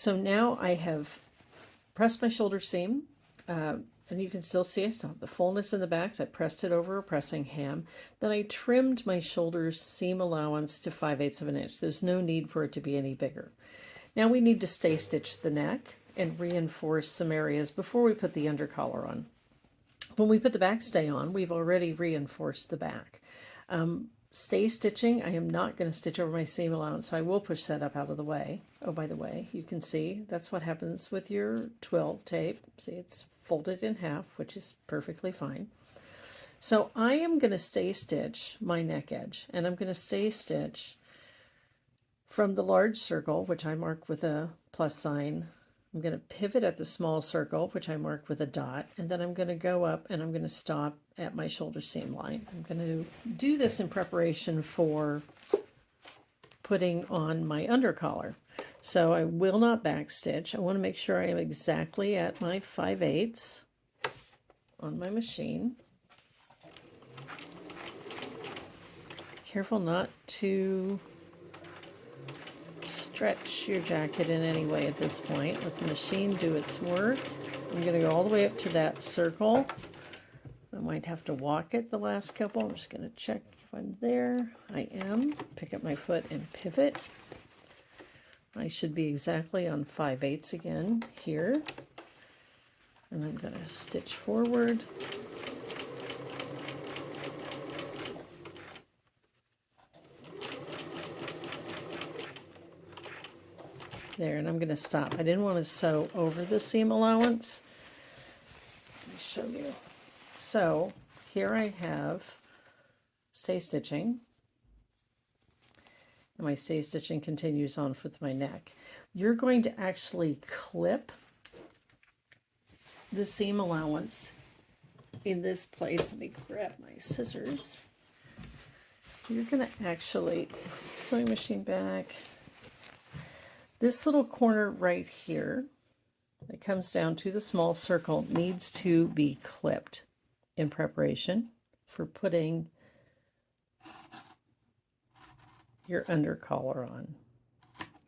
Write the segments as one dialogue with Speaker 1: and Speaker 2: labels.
Speaker 1: So now I have pressed my shoulder seam, and you can still see I still have the fullness in the back, so I pressed it over a pressing ham. Then I trimmed my shoulder seam allowance to 5/8 of an inch. There's no need for it to be any bigger. Now we need to stay stitch the neck and reinforce some areas before we put the undercollar on. When we put the back stay on, we've already reinforced the back. Stay stitching, I am not going to stitch over my seam allowance, so I will push that up out of the way. Oh, by the way, you can see that's what happens with your twill tape. See, it's folded in half, which is perfectly fine. So I am going to stay stitch my neck edge, and I'm going to stay stitch from the large circle, which I mark with a plus sign. I'm going to pivot at the small circle, which I mark with a dot, and then I'm going to go up and I'm going to stop at my shoulder seam line. I'm going to do this in preparation for putting on my undercollar. So I will not backstitch. I want to make sure I am exactly at my 5/8 on my machine. Careful not to stretch your jacket in any way at this point. Let the machine do its work. I'm going to go all the way up to that circle. I might have to walk it the last couple. I'm just going to check if I'm there. I am. Pick up my foot and pivot. I should be exactly on 5/8 again here. And I'm going to stitch forward. There, and I'm going to stop. I didn't want to sew over the seam allowance. Let me show you. So here I have stay stitching, and my stay stitching continues on with my neck. You're going to actually clip the seam allowance in this place. Let me grab my scissors. You're going to actually sewing machine back. This little corner right here that comes down to the small circle needs to be clipped in preparation for putting your undercollar on.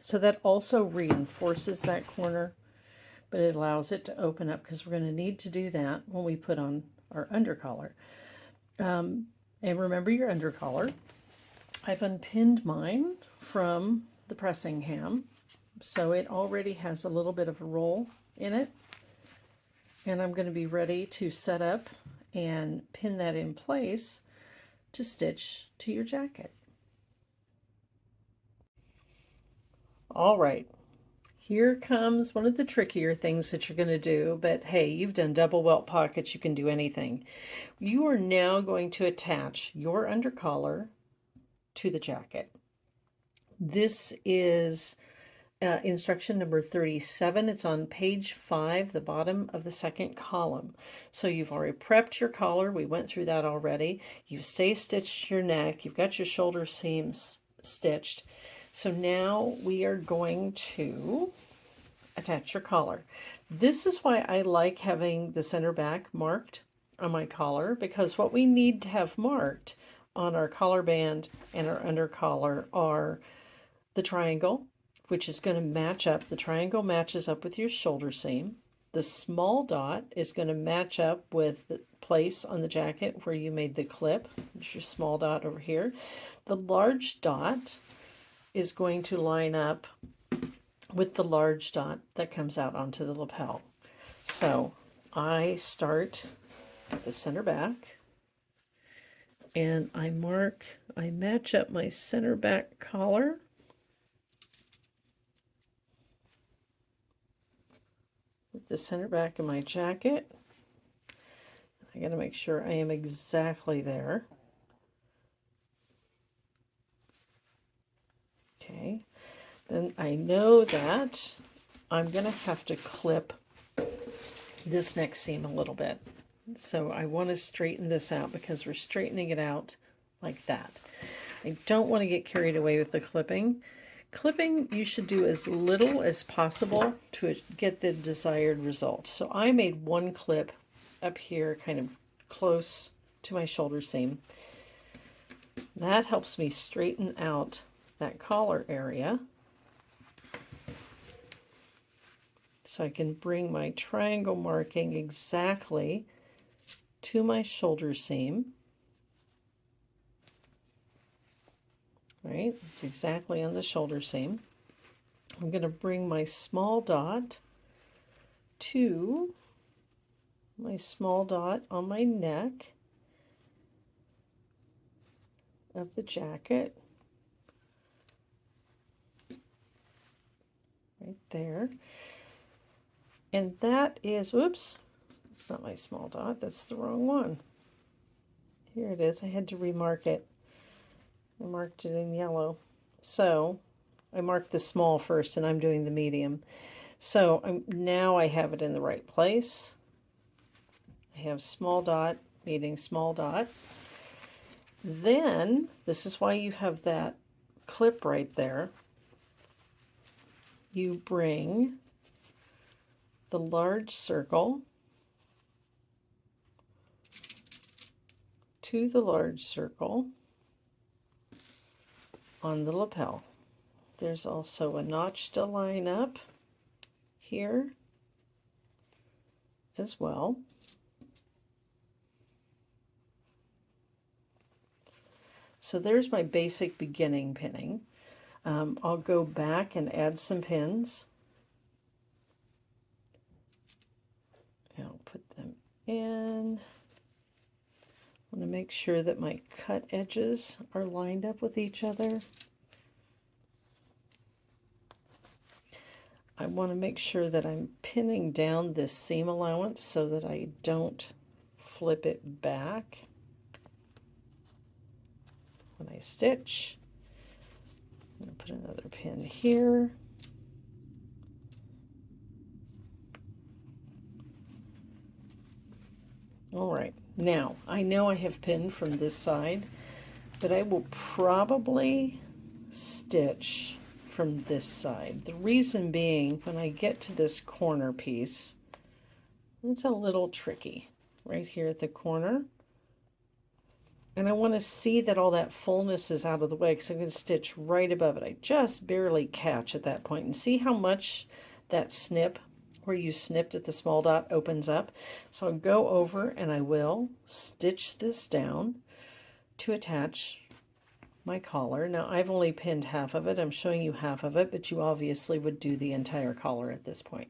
Speaker 1: So that also reinforces that corner, but it allows it to open up because we're going to need to do that when we put on our undercollar. And remember your undercollar. I've unpinned mine from the pressing ham, so it already has a little bit of a roll in it. And I'm going to be ready to set up and pin that in place to stitch to your jacket. All right, here comes one of the trickier things that you're going to do, but hey, you've done double welt pockets, you can do anything. You are now going to attach your undercollar to the jacket. This is instruction number 37. It's on page 5, the bottom of the second column. So you've already prepped your collar. We went through that already. You've stay stitched your neck. You've got your shoulder seams stitched. So now we are going to attach your collar. This is why I like having the center back marked on my collar, because what we need to have marked on our collar band and our undercollar are the triangle, which is going to match up. The triangle matches up with your shoulder seam. The small dot is going to match up with the place on the jacket where you made the clip. There's your small dot over here. The large dot is going to line up with the large dot that comes out onto the lapel. So I start at the center back, and I match up my center back collar with the center back of my jacket. I got to make sure I am exactly there. Okay, then I know that I'm going to have to clip this next seam a little bit. So I want to straighten this out because we're straightening it out like that. I don't want to get carried away with the clipping. Clipping, you should do as little as possible to get the desired result. So I made one clip up here kind of close to my shoulder seam. That helps me straighten out that collar area. so I can bring my triangle marking exactly to my shoulder seam. Right, it's exactly on the shoulder seam. I'm going to bring my small dot to my small dot on my neck of the jacket, right there. And that is, whoops, it's not my small dot, that's the wrong one. Here it is, I had to remark it. I marked it in yellow. So I marked the small first and I'm doing the medium. So now I have it in the right place. I have small dot meeting small dot. Then, this is why you have that clip right there. You bring the large circle to the large circle on the lapel. There's also a notch to line up here as well. So there's my basic beginning pinning. I'll go back and add some pins. I'll put them in. I want to make sure that my cut edges are lined up with each other. I want to make sure that I'm pinning down this seam allowance so that I don't flip it back when I stitch. I'm going to put another pin here. All right, now I know I have pinned from this side, but I will probably stitch from this side. The reason being, when I get to this corner piece, it's a little tricky right here at the corner. And I want to see that all that fullness is out of the way, because I'm going to stitch right above it. I just barely catch at that point. And see how much that snip, where you snipped at the small dot, opens up? So I'll go over and I will stitch this down to attach my collar. Now I've only pinned half of it. I'm showing you half of it, but you obviously would do the entire collar at this point.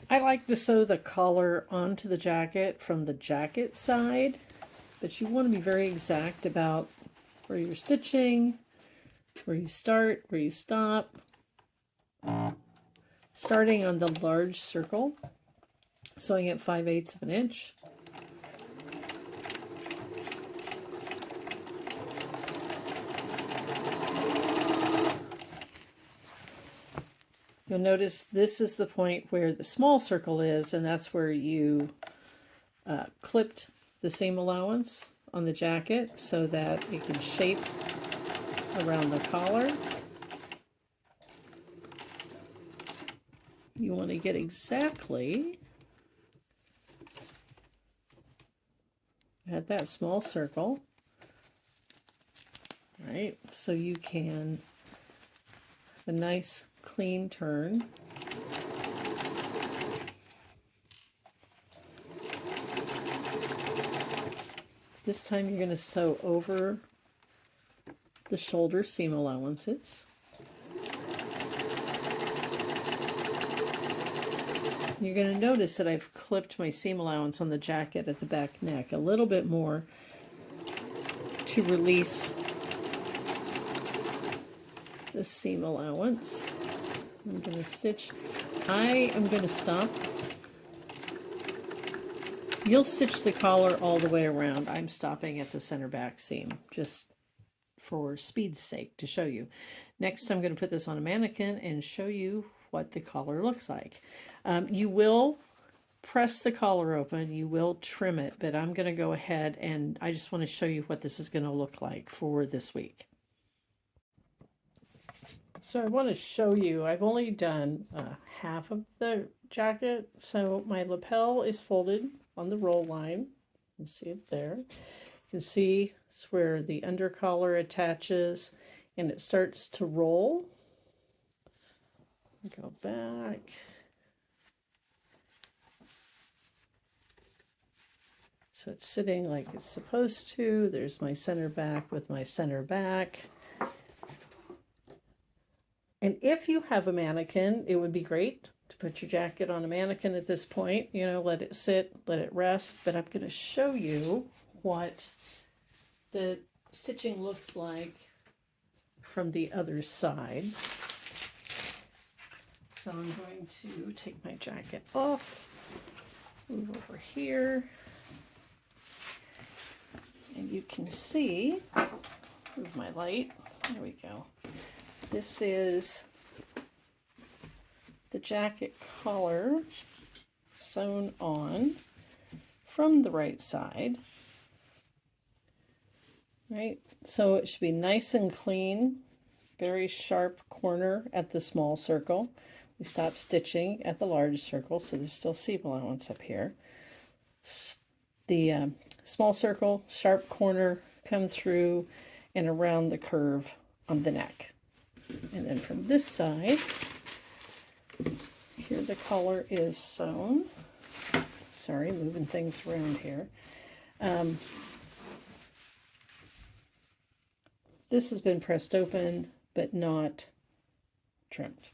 Speaker 1: I like to sew the collar onto the jacket from the jacket side, but you want to be very exact about where you're stitching, where you start, where you stop. Starting on the large circle, sewing at 5/8 of an inch. You'll notice this is the point where the small circle is, and that's where you clipped the seam allowance on the jacket so that it can shape around the collar. You want to get exactly at that small circle, right? So you can have a nice clean turn. This time you're going to sew over the shoulder seam allowances. You're going to notice that I've clipped my seam allowance on the jacket at the back neck a little bit more to release the seam allowance. I'm going to stitch. I am going to stop. You'll stitch the collar all the way around. I'm stopping at the center back seam just for speed's sake to show you. Next, I'm going to put this on a mannequin and show you what the collar looks like. You will press the collar open, you will trim it, but I'm going to go ahead and I just want to show you what this is going to look like for this week. So I want to show you, I've only done half of the jacket, so my lapel is folded on the roll line. You can see it there. You can see it's where the undercollar attaches and it starts to roll. Go back. So it's sitting like it's supposed to. There's my center back with my center back. And if you have a mannequin, it would be great to put your jacket on a mannequin at this point. You know, let it sit, let it rest. But I'm going to show you what the stitching looks like from the other side. So I'm going to take my jacket off, move over here, and you can see, move my light, there we go. This is the jacket collar sewn on from the right side, right? So it should be nice and clean, very sharp corner at the small circle. We stop stitching at the large circle, so there's still seam allowance up here. The small circle, sharp corner, come through and around the curve on the neck. And then from this side, here the collar is sewn. Sorry, moving things around here. This has been pressed open, but not trimmed.